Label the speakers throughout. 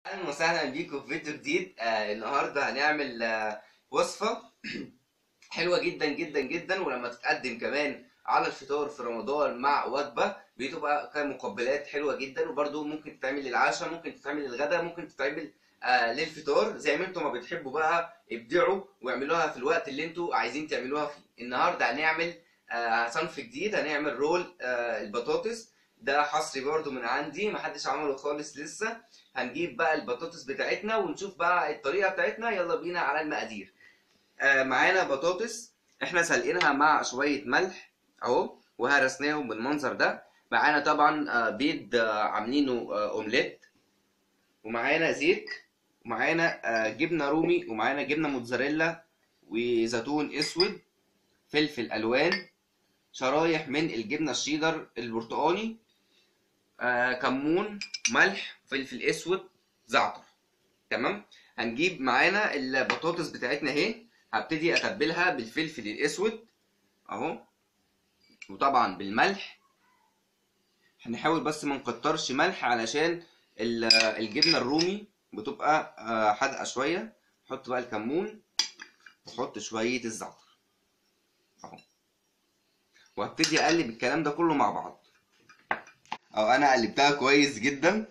Speaker 1: اهلا وسهلا بيكم في فيديو جديد. النهارده هنعمل وصفه حلوه جدا جدا جدا، ولما تتقدم كمان على الفطار في رمضان مع وجبه بتبقى كمقبلات حلوه جدا. وبرده ممكن تتعمل للعشاء، ممكن تتعمل للغدا، ممكن تتعمل للفطار زي ما انتم ما بتحبوا. بقى ابدعوا واعملوها في الوقت اللي انتم عايزين تعملوها فيه. النهارده هنعمل صنف جديد، هنعمل رول البطاطس. ده حصري برده من عندي، محدش عمله خالص لسه. هنجيب بقى البطاطس بتاعتنا ونشوف بقى الطريقه بتاعتنا. يلا بينا على المقادير. معانا بطاطس احنا سلقينها مع شويه ملح اهو، وهرسناهم بالمنظر ده. معانا طبعا بيض عاملينه اومليت، ومعانا زيت، ومعانا جبنه رومي، ومعانا جبنه موتزاريلا، وزيتون اسود، فلفل الوان، شرايح من الجبنه الشيدر البرتقاني، كمون، ملح، فلفل اسود، زعتر. تمام. هنجيب معانا البطاطس بتاعتنا اهي، هبتدي اتبلها بالفلفل الاسود اهو، وطبعا بالملح. هنحاول بس ما نكترش ملح علشان الجبنه الرومي بتبقى حادقه شويه. نحط بقى الكمون، نحط شويه الزعتر اهو، وهبتدي اقلب الكلام ده كله مع بعض. انا قلبتها كويس جدا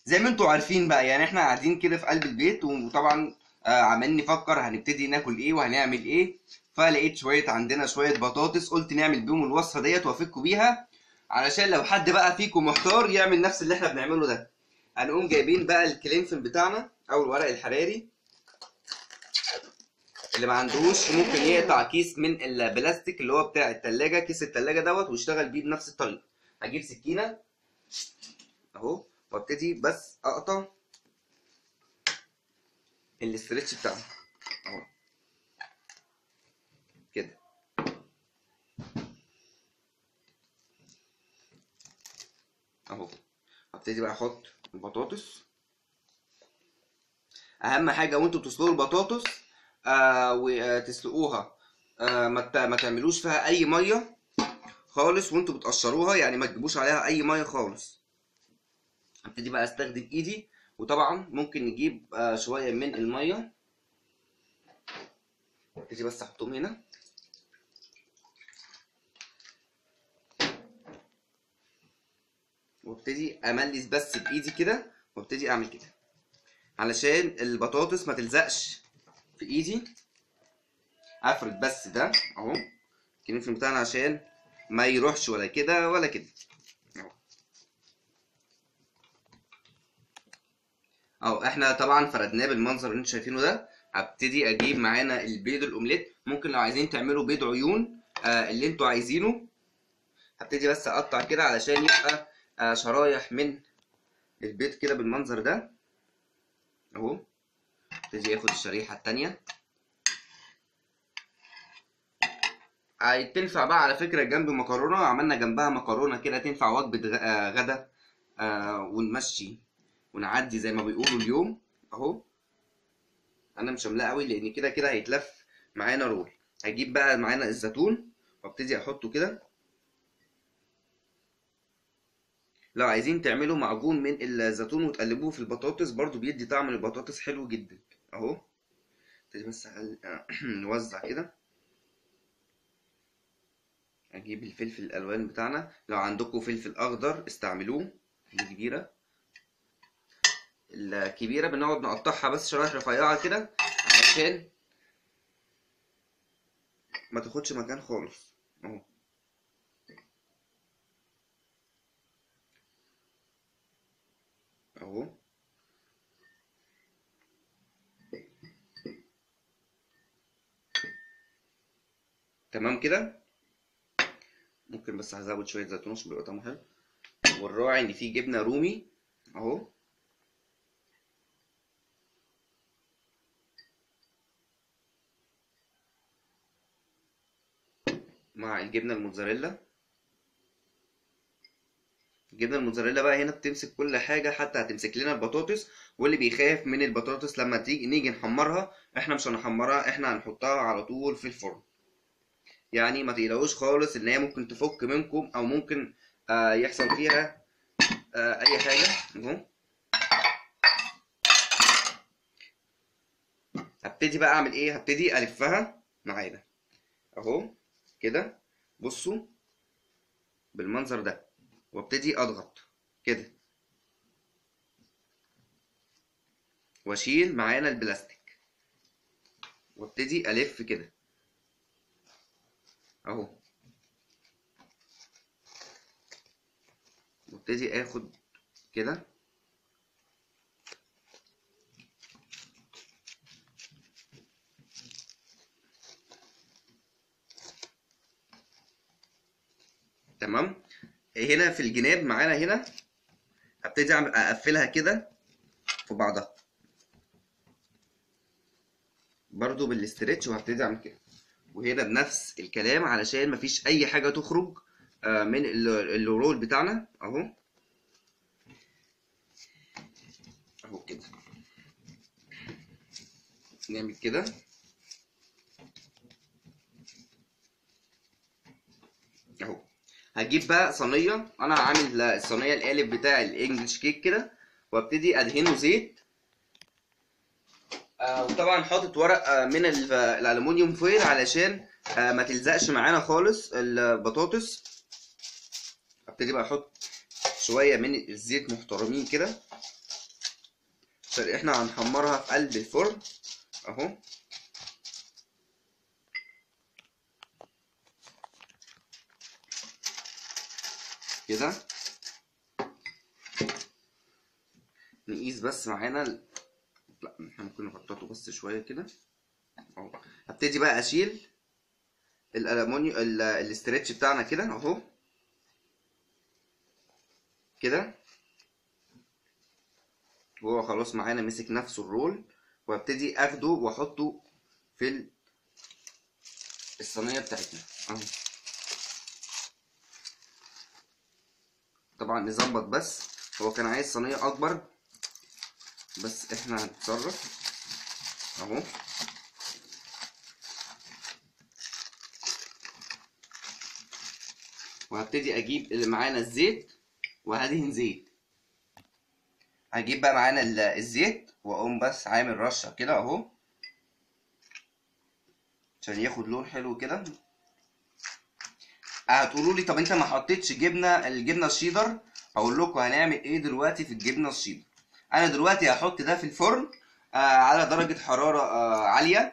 Speaker 1: زي ما انتوا عارفين بقى. يعني احنا قاعدين كده في قلب البيت، وطبعا عمالين نفكر هنبتدي ناكل ايه وهنعمل ايه. فلقيت عندنا شويه بطاطس، قلت نعمل بيهم الوصفه ديت وافكوا بيها، علشان لو حد بقى فيكم محتار يعمل نفس اللي احنا بنعمله ده. هنقوم جايبين بقى الكلينفل بتاعنا او الورق الحراري. اللي ما عندوش ممكن يقطع كيس من البلاستيك اللي هو بتاع التلاجة، كيس التلاجة دوت، ويشتغل بيه بنفس الطريقه. هجيب سكينه اهو، وابتدي بس اقطع الاسترتش بتاعها اهو كده اهو. هبتدي بقى احط البطاطس. اهم حاجه وانتوا بتسلقوا البطاطس وتسلقوها ما تعملوش فيها اي ميه خالص وانتوا بتقشروها، يعني ما تجيبوش عليها اي ميه خالص. هبتدي بقى استخدم ايدي، وطبعا ممكن نجيب شويه من الميه. هبتدي بس احطهم هنا، وابتدي املس بس بايدي كده، وابتدي اعمل كده علشان البطاطس ما تلزقش في ايدي. افرد بس ده اهو الكنافه بتاعنا عشان ما يروحش ولا كده ولا كده اهو. احنا طبعا فردناه بالمنظر اللي انتوا شايفينه ده. هبتدي اجيب معانا البيض الاومليت. ممكن لو عايزين تعملوا بيض عيون اللي انتوا عايزينه. هبتدي بس اقطع كده علشان يبقى شرايح من البيض كده بالمنظر ده اهو. ابتدي اخد الشريحه التانيه. تنفع بقى على فكره جنب مكرونه، عملنا جنبها مكرونه كده تنفع وجبه غدا ونمشي ونعدي زي ما بيقولوا اليوم اهو. انا مش هملاه قوي لان كده كده هيتلف معانا رول. هجيب بقى معانا الزيتون وابتدي احطه كده. لو عايزين تعملوا معجون من الزيتون وتقلبوه في البطاطس برضو بيدي طعم للبطاطس حلو جدا اهو. ابتدي بس نوزع كده. اجيب الفلفل الالوان بتاعنا، لو عندكم فلفل اخضر استعملوه. الكبيره الكبيره بنقعد نقطعها بس شرايح رفيعه كده عشان ما تاخدش مكان خالص اهو اهو. تمام كده. ممكن بس هزود شويه زيتون عشان بيبقى طعمه حلو. والراعي ان فيه جبنه رومي اهو، مع الجبنه الموتزاريلا. الجبنه الموتزاريلا بقى هنا بتمسك كل حاجه، حتى هتمسك لنا البطاطس. واللي بيخاف من البطاطس لما نيجي نحمرها، احنا مش هنحمرها، احنا هنحطها على طول في الفرن. يعني ما تقلقوش خالص ان هي ممكن تفك منكم، او ممكن يحصل فيها اي حاجه اهو. هبتدي بقى اعمل ايه، هبتدي الفها معانا اهو كده، بصوا بالمنظر ده، وابتدي اضغط كده واشيل معانا البلاستيك وابتدي الف كده اهو، وابتدي اخد كده تمام. هنا في الجناب معانا هنا هبتدي اقفلها كده في بعضها برضو بالاسترتش، وهبتدي اعمل كده، وهنا بنفس الكلام علشان مفيش اي حاجه تخرج من الرول بتاعنا اهو اهو كده، نعمل كده اهو. هجيب بقى صينيه، انا عامل الصينيه القالب بتاع الانجليش كيك كده، وابتدي ادهنه زيت، وطبعا حاطط ورق من الالومنيوم فويل علشان ما تلزقش معانا خالص البطاطس. ابتدي بقى احط شويه من الزيت محترمين كده عشان احنا هنحمرها في قلب الفرن اهو كده. نقيس بس معانا لا احنا ممكن نحطه بس شويه كده اهو. هبتدي بقى اشيل الالومنيوم الاسترتش بتاعنا كده اهو كده، وهو خلاص معانا مسك نفسه الرول، وابتدي اخده واحطه في الصينيه بتاعتنا اهو. طبعا نظبط، بس هو كان عايز صينيه اكبر بس احنا هنتصرف اهو. وهبتدي اجيب اللي معانا الزيت وهدهن زيت، هجيب بقى معانا الزيت واقوم بس عامل رشه كده اهو عشان ياخد لون حلو كده. هتقولوا لي طب انت ما حطيتش الجبنه الشيدر، هقول لكم هنعمل ايه دلوقتي في الجبنه الشيدر. انا دلوقتي هحط ده في الفرن على درجه حراره عاليه،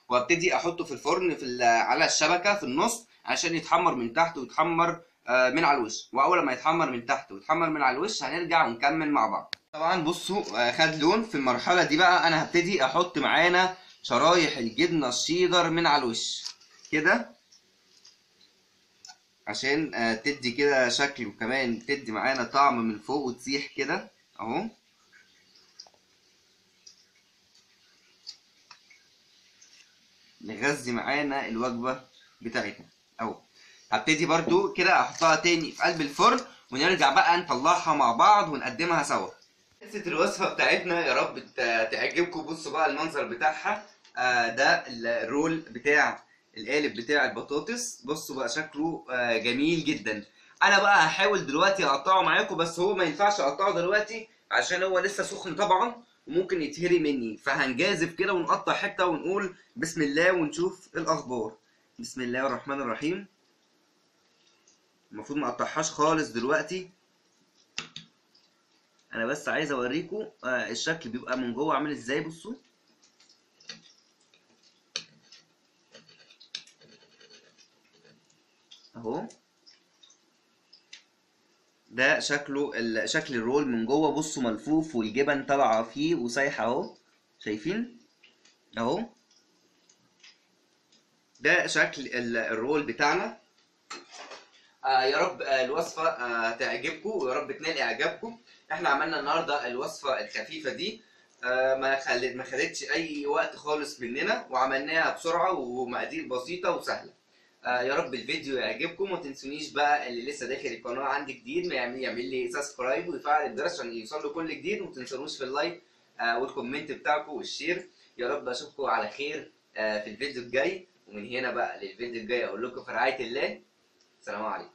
Speaker 1: وابتدي احطه في الفرن على الشبكه في النص عشان يتحمر من تحت ويتحمر من على الوش. واول ما يتحمر من تحت ويتحمر من على الوش هنرجع ونكمل مع بعض. طبعا بصوا خد لون. في المرحله دي بقى انا هبتدي احط معانا شرايح الجبنه الشيدر من على الوش كده عشان تدي كده شكل، وكمان تدي معانا طعم من فوق وتسيح كده اهو. نغذي معانا الوجبه بتاعتنا اهو. هبتدي برضو كده احطها تاني في قلب الفرن ونرجع بقى نطلعها مع بعض ونقدمها سوا. خلصت الوصفه بتاعتنا، يا رب تعجبكم. بصوا بقى المنظر بتاعها، ده الرول بتاع القالب بتاع البطاطس. بصوا بقى شكله جميل جدا. انا بقى هحاول دلوقتي اقطعه معاكم، بس هو ما ينفعش اقطعه دلوقتي عشان هو لسه سخن طبعا وممكن يتهري مني، فهنجازف كده ونقطع حته ونقول بسم الله ونشوف الاخبار. بسم الله الرحمن الرحيم. المفروض ما اقطعهاش خالص دلوقتي، انا بس عايز اوريكم الشكل بيبقى من جوه عامل ازاي. بصوا اهو، ده شكله شكل الرول من جوه. بصوا ملفوف والجبن طالعه فيه وسايحه اهو، شايفين اهو. ده شكل الرول بتاعنا. يا رب الوصفه تعجبكم ويا رب تنال اعجابكم. احنا عملنا النهارده الوصفه الخفيفه دي، ما خدتش اي وقت خالص مننا، وعملناها بسرعه ومقادير بسيطه وسهله. يا رب الفيديو يعجبكم. وما تنسونيش بقى اللي لسه داخل القناه عندي جديد ما يعمل لي سبسكرايب ويفعل الجرس عشان يوصل له كل جديد. وما تنسونوش في اللايك والكومنت بتاعكم والشير. يا رب اشوفكم على خير في الفيديو الجاي. ومن هنا بقى للفيديو الجاي اقول لكم في رعايه الله، سلام عليكم.